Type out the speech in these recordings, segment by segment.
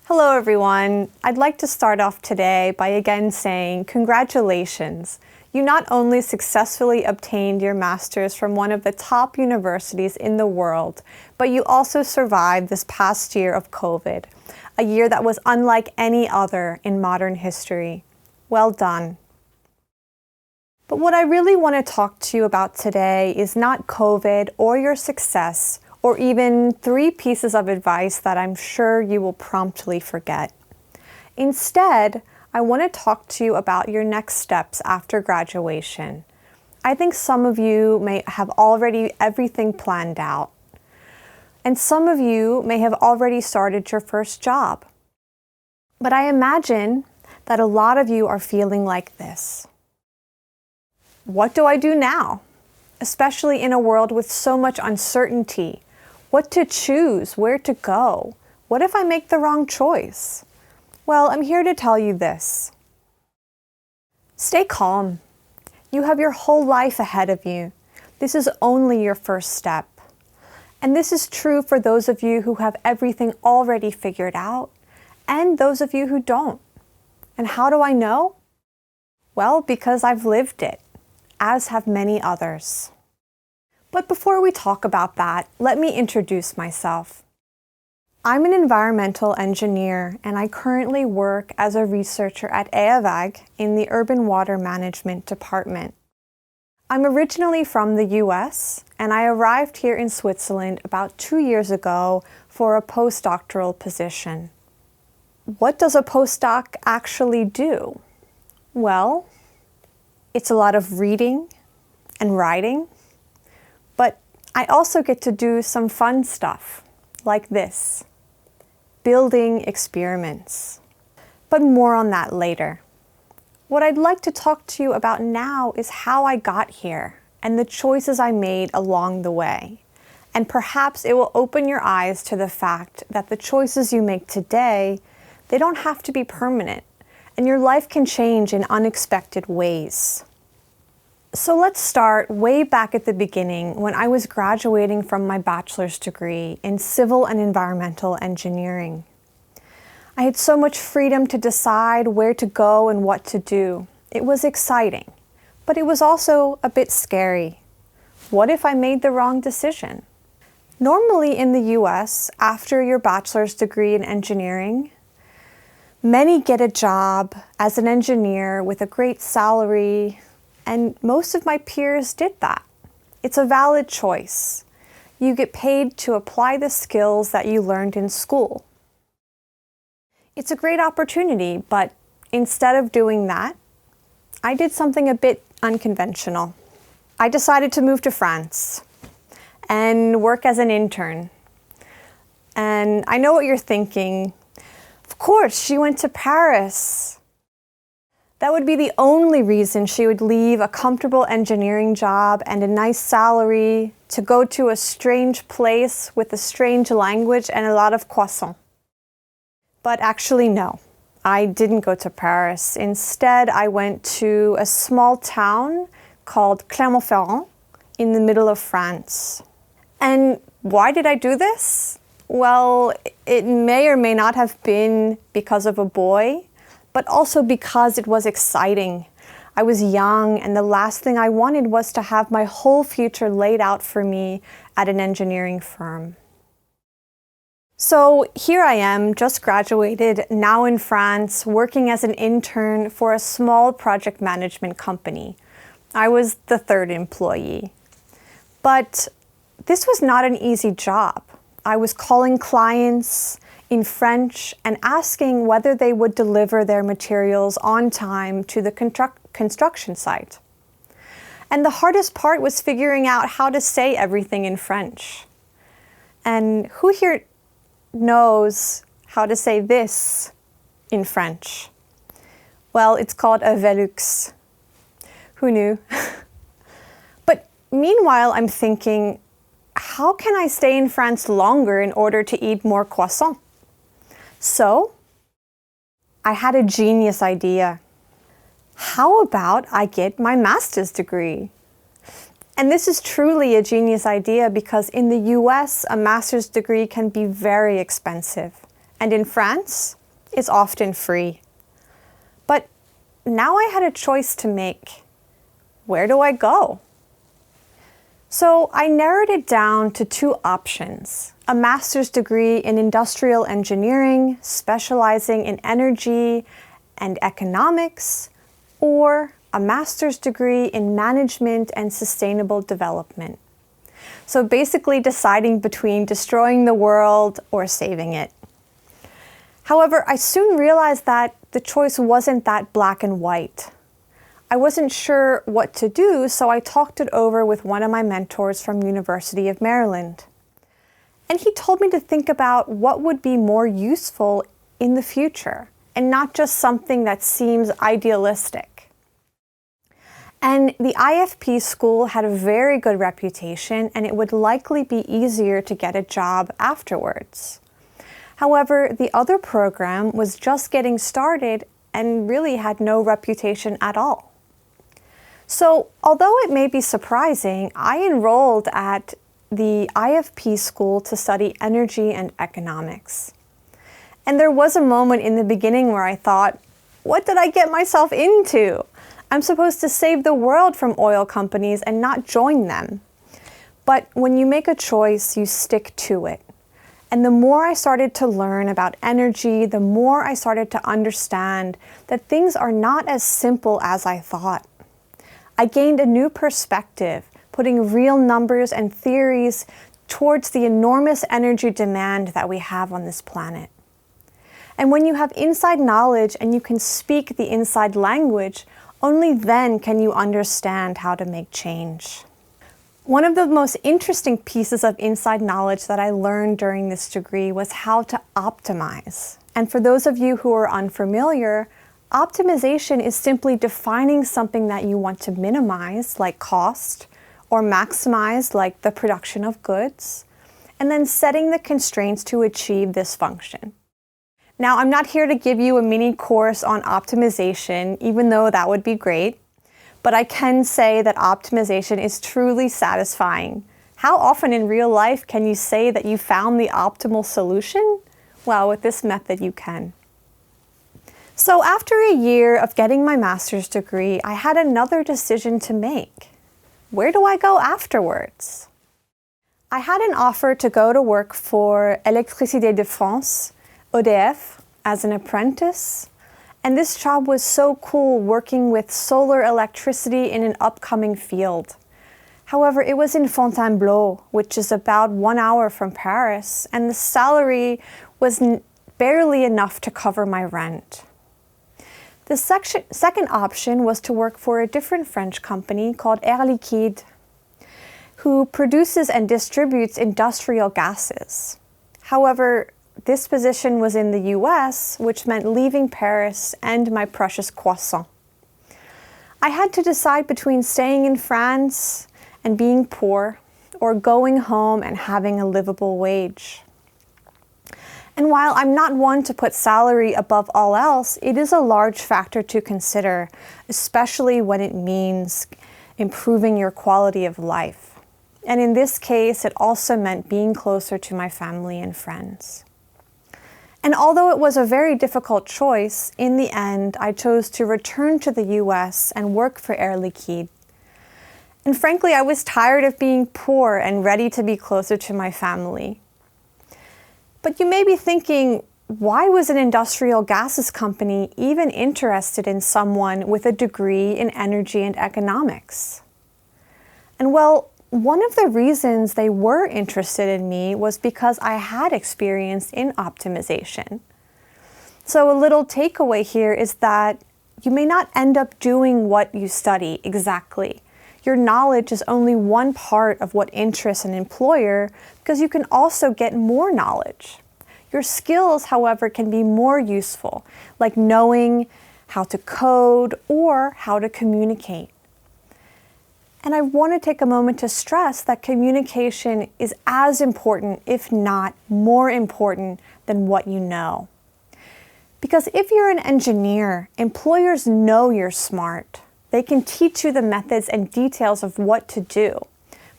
Hello everyone. I'd like to start off today by again saying congratulations. You not only successfully obtained your master's from one of the top universities in the world, but you also survived this past year of COVID, a year that was unlike any other in modern history. Well done. But what I really want to talk to you about today is not COVID or your success, or even 3 pieces of advice that I'm sure you will promptly forget. Instead, I want to talk to you about your next steps after graduation. I think some of you may have already everything planned out, and some of you may have already started your first job. But I imagine that a lot of you are feeling like this. What do I do now? Especially in a world with so much uncertainty. What to choose? Where to go? What if I make the wrong choice? Well, I'm here to tell you this. Stay calm. You have your whole life ahead of you. This is only your first step. And this is true for those of you who have everything already figured out, and those of you who don't. And how do I know? Well, because I've lived it, as have many others. But before we talk about that, let me introduce myself. I'm an environmental engineer, and I currently work as a researcher at EAVAG in the Urban Water Management Department. I'm originally from the US, and I arrived here in Switzerland about 2 years ago for a postdoctoral position. What does a postdoc actually do? Well, it's a lot of reading and writing. But I also get to do some fun stuff, like this, building experiments. But more on that later. What I'd like to talk to you about now is how I got here and the choices I made along the way. And perhaps it will open your eyes to the fact that the choices you make today, they don't have to be permanent, and your life can change in unexpected ways. So let's start way back at the beginning when I was graduating from my bachelor's degree in civil and environmental engineering. I had so much freedom to decide where to go and what to do. It was exciting, but it was also a bit scary. What if I made the wrong decision? Normally in the US, after your bachelor's degree in engineering, many get a job as an engineer with a great salary, and most of my peers did that. It's a valid choice. You get paid to apply the skills that you learned in school. It's a great opportunity, but instead of doing that, I did something a bit unconventional. I decided to move to France and work as an intern. And I know what you're thinking. Of course, she went to Paris. That would be the only reason she would leave a comfortable engineering job and a nice salary to go to a strange place with a strange language and a lot of croissants. But actually, no, I didn't go to Paris. Instead, I went to a small town called Clermont-Ferrand in the middle of France. And why did I do this? Well, it may or may not have been because of a boy, but also because it was exciting. I was young, and the last thing I wanted was to have my whole future laid out for me at an engineering firm. So here I am, just graduated, now in France, working as an intern for a small project management company. I was the 3rd employee. But this was not an easy job. I was calling clients in French and asking whether they would deliver their materials on time to the construction site. And the hardest part was figuring out how to say everything in French. And who here knows how to say this in French? Well, it's called a velux. Who knew? But meanwhile, I'm thinking, how can I stay in France longer in order to eat more croissants? So, I had a genius idea. How about I get my master's degree? And this is truly a genius idea because in the US, a master's degree can be very expensive, And in France, it's often free. But now I had a choice to make. Where do I go? So I narrowed it down to two options: a master's degree in industrial engineering, specializing in energy and economics, or a master's degree in management and sustainable development. So basically deciding between destroying the world or saving it. However, I soon realized that the choice wasn't that black and white. I wasn't sure what to do, so I talked it over with one of my mentors from University of Maryland. And he told me to think about what would be more useful in the future, and not just something that seems idealistic. And the IFP school had a very good reputation, and it would likely be easier to get a job afterwards. However, the other program was just getting started and really had no reputation at all. So, although it may be surprising, I enrolled at the IFP school to study energy and economics. And there was a moment in the beginning where I thought, what did I get myself into? I'm supposed to save the world from oil companies and not join them. But when you make a choice, you stick to it. And the more I started to learn about energy, the more I started to understand that things are not as simple as I thought. I gained a new perspective, putting real numbers and theories towards the enormous energy demand that we have on this planet. And when you have inside knowledge and you can speak the inside language, only then can you understand how to make change. One of the most interesting pieces of inside knowledge that I learned during this degree was how to optimize. And for those of you who are unfamiliar, optimization is simply defining something that you want to minimize, like cost, or maximize, like the production of goods, and then setting the constraints to achieve this function. Now, I'm not here to give you a mini course on optimization, even though that would be great, but I can say that optimization is truly satisfying. How often in real life can you say that you found the optimal solution? Well, with this method you can. So after a year of getting my master's degree, I had another decision to make. Where do I go afterwards? I had an offer to go to work for Électricité de France, EDF, as an apprentice. And this job was so cool, working with solar electricity in an upcoming field. However, it was in Fontainebleau, which is about 1 hour from Paris, and the salary was barely enough to cover my rent. The second option was to work for a different French company called Air Liquide, who produces and distributes industrial gases. However, this position was in the US, which meant leaving Paris and my precious croissant. I had to decide between staying in France and being poor, or going home and having a livable wage. And while I'm not one to put salary above all else, it is a large factor to consider, especially when it means improving your quality of life. And in this case, it also meant being closer to my family and friends. And although it was a very difficult choice, in the end, I chose to return to the US and work for Air Liquide. And frankly, I was tired of being poor and ready to be closer to my family. But you may be thinking, why was an industrial gases company even interested in someone with a degree in energy and economics? And well, one of the reasons they were interested in me was because I had experience in optimization. So a little takeaway here is that you may not end up doing what you study exactly. Your knowledge is only one part of what interests an employer, because you can also get more knowledge. Your skills, however, can be more useful, like knowing how to code or how to communicate. And I want to take a moment to stress that communication is as important, if not more important, than what you know. Because if you're an engineer, employers know you're smart. They can teach you the methods and details of what to do,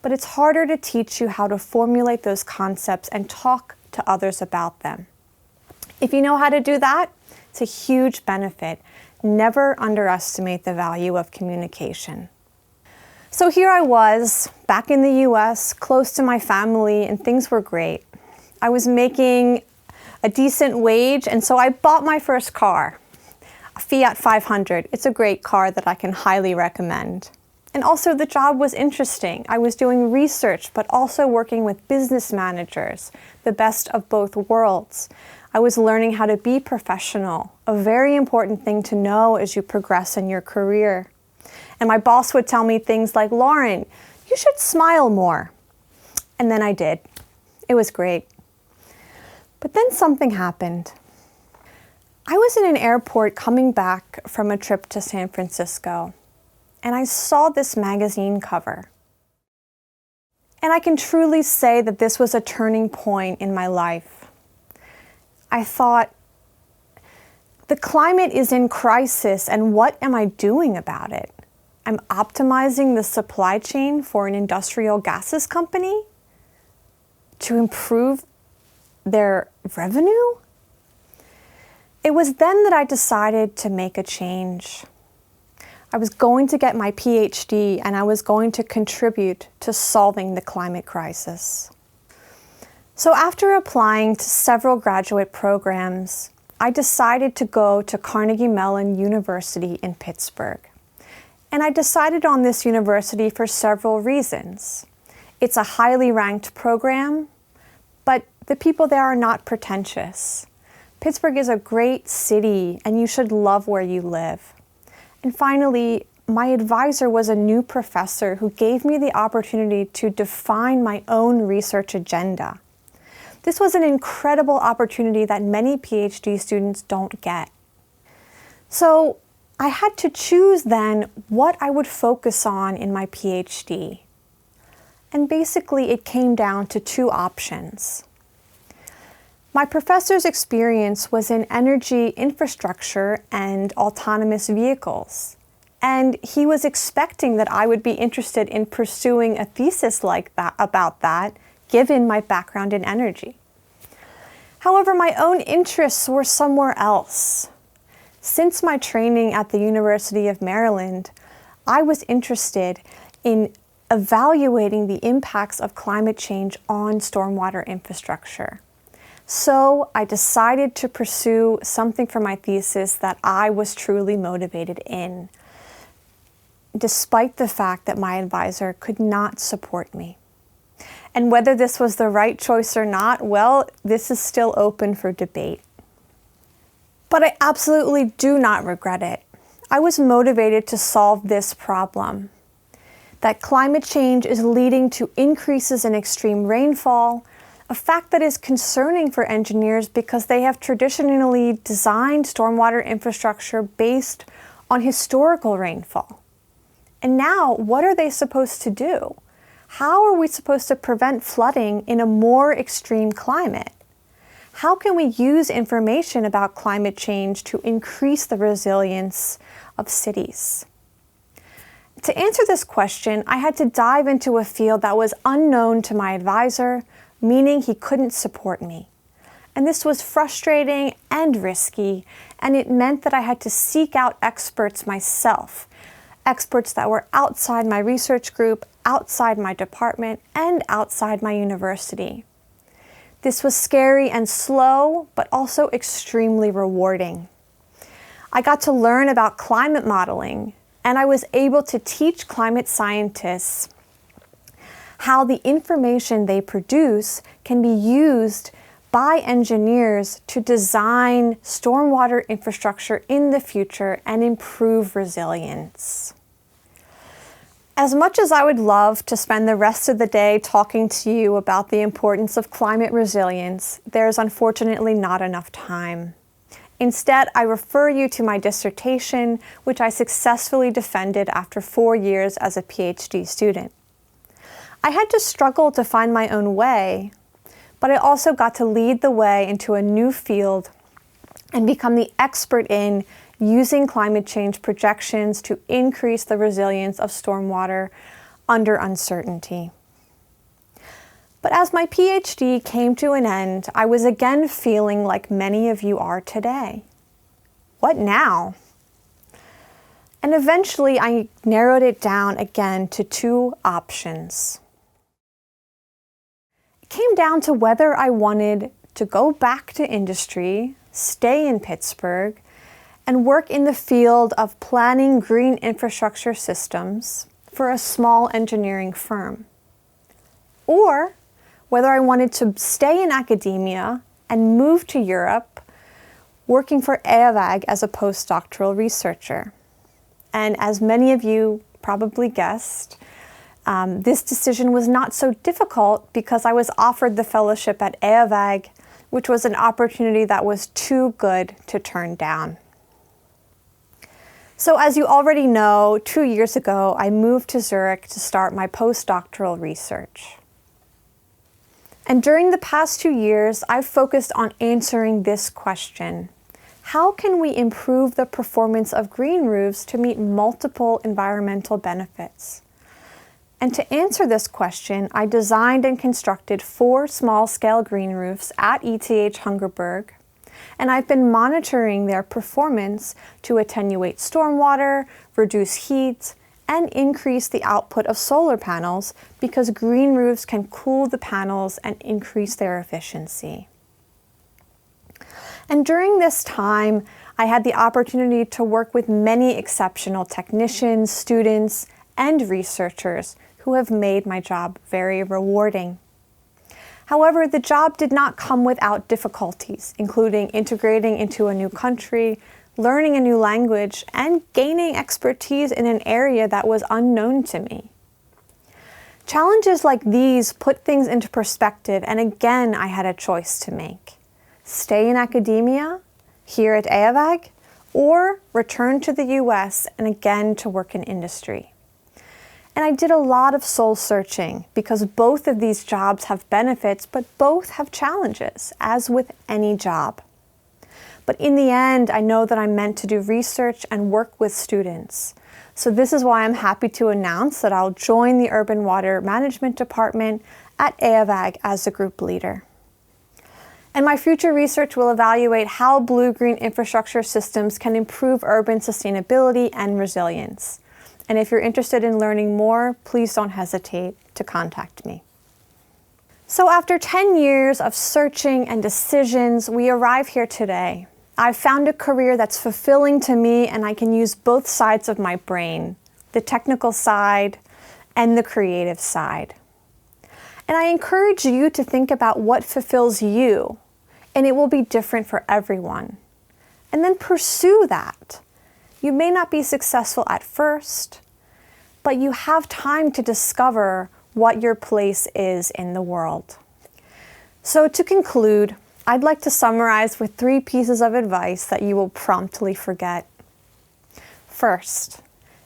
but it's harder to teach you how to formulate those concepts and talk to others about them. If you know how to do that, it's a huge benefit. Never underestimate the value of communication. So here I was, back in the US, close to my family, and things were great. I was making a decent wage, and so I bought my first car, a Fiat 500. It's a great car that I can highly recommend. And also the job was interesting. I was doing research, but also working with business managers, the best of both worlds. I was learning how to be professional, a very important thing to know as you progress in your career. And my boss would tell me things like, "Lauren, you should smile more." And then I did. It was great. But then something happened. I was in an airport coming back from a trip to San Francisco, and I saw this magazine cover. And I can truly say that this was a turning point in my life. I thought, the climate is in crisis, and what am I doing about it? I'm optimizing the supply chain for an industrial gases company to improve their revenue? It was then that I decided to make a change. I was going to get my PhD, and I was going to contribute to solving the climate crisis. So after applying to several graduate programs, I decided to go to Carnegie Mellon University in Pittsburgh. And I decided on this university for several reasons. It's a highly ranked program, but the people there are not pretentious. Pittsburgh is a great city, and you should love where you live. And finally, my advisor was a new professor who gave me the opportunity to define my own research agenda. This was an incredible opportunity that many PhD students don't get. So I had to choose then what I would focus on in my PhD. And basically it came down to two options. My professor's experience was in energy infrastructure and autonomous vehicles. And he was expecting that I would be interested in pursuing a thesis like that, about that, given my background in energy. However, my own interests were somewhere else. Since my training at the University of Maryland, I was interested in evaluating the impacts of climate change on stormwater infrastructure. So I decided to pursue something for my thesis that I was truly motivated in, despite the fact that my advisor could not support me. And whether this was the right choice or not, well, this is still open for debate. But I absolutely do not regret it. I was motivated to solve this problem, that climate change is leading to increases in extreme rainfall, a fact that is concerning for engineers because they have traditionally designed stormwater infrastructure based on historical rainfall. And now, what are they supposed to do? How are we supposed to prevent flooding in a more extreme climate? How can we use information about climate change to increase the resilience of cities? To answer this question, I had to dive into a field that was unknown to my advisor, meaning he couldn't support me. And this was frustrating and risky, and it meant that I had to seek out experts myself, experts that were outside my research group, outside my department, and outside my university. This was scary and slow, but also extremely rewarding. I got to learn about climate modeling, and I was able to teach climate scientists how the information they produce can be used by engineers to design stormwater infrastructure in the future and improve resilience. As much as I would love to spend the rest of the day talking to you about the importance of climate resilience, there's unfortunately not enough time. Instead, I refer you to my dissertation, which I successfully defended after 4 years as a PhD student. I had to struggle to find my own way, but I also got to lead the way into a new field and become the expert in using climate change projections to increase the resilience of stormwater under uncertainty. But as my PhD came to an end, I was again feeling like many of you are today. What now? And eventually I narrowed it down again to two options. It came down to whether I wanted to go back to industry, stay in Pittsburgh, and work in the field of planning green infrastructure systems for a small engineering firm. Or whether I wanted to stay in academia and move to Europe, working for EAVAG as a postdoctoral researcher. And as many of you probably guessed, this decision was not so difficult because I was offered the fellowship at EAVAG, which was an opportunity that was too good to turn down. So as you already know, 2 years ago, I moved to Zurich to start my postdoctoral research. And during the past 2 years, I've focused on answering this question. How can we improve the performance of green roofs to meet multiple environmental benefits? And to answer this question, I designed and constructed 4 small-scale green roofs at ETH Hungerberg, and I've been monitoring their performance to attenuate stormwater, reduce heat, and increase the output of solar panels because green roofs can cool the panels and increase their efficiency. And during this time, I had the opportunity to work with many exceptional technicians, students, and researchers who have made my job very rewarding. However, the job did not come without difficulties, including integrating into a new country, learning a new language, and gaining expertise in an area that was unknown to me. Challenges like these put things into perspective, and again, I had a choice to make. Stay in academia, here at EAVAG, or return to the US and again to work in industry. And I did a lot of soul searching because both of these jobs have benefits, but both have challenges, as with any job. But in the end, I know that I'm meant to do research and work with students. So this is why I'm happy to announce that I'll join the Urban Water Management Department at EAVAG as a group leader. And my future research will evaluate how blue-green infrastructure systems can improve urban sustainability and resilience. And if you're interested in learning more, please don't hesitate to contact me. So after 10 years of searching and decisions, we arrive here today. I've found a career that's fulfilling to me, and I can use both sides of my brain, the technical side and the creative side. And I encourage you to think about what fulfills you, and it will be different for everyone. And then pursue that. You may not be successful at first, but you have time to discover what your place is in the world. So to conclude, I'd like to summarize with 3 pieces of advice that you will promptly forget. First,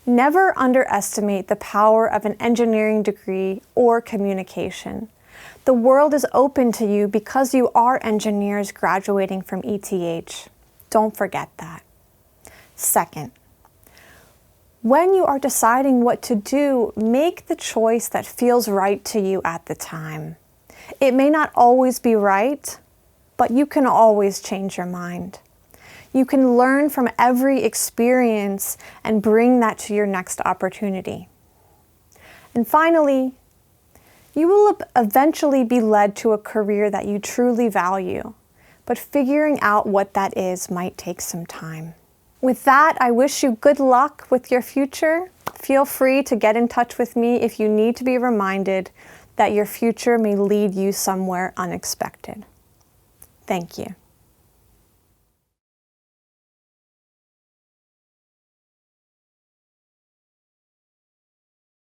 never underestimate the power of an engineering degree or communication. The world is open to you because you are engineers graduating from ETH. Don't forget that. Second, when you are deciding what to do, make the choice that feels right to you at the time. It may not always be right, but you can always change your mind. You can learn from every experience and bring that to your next opportunity. And finally, you will eventually be led to a career that you truly value, but figuring out what that is might take some time. With that, I wish you good luck with your future. Feel free to get in touch with me if you need to be reminded that your future may lead you somewhere unexpected. Thank you.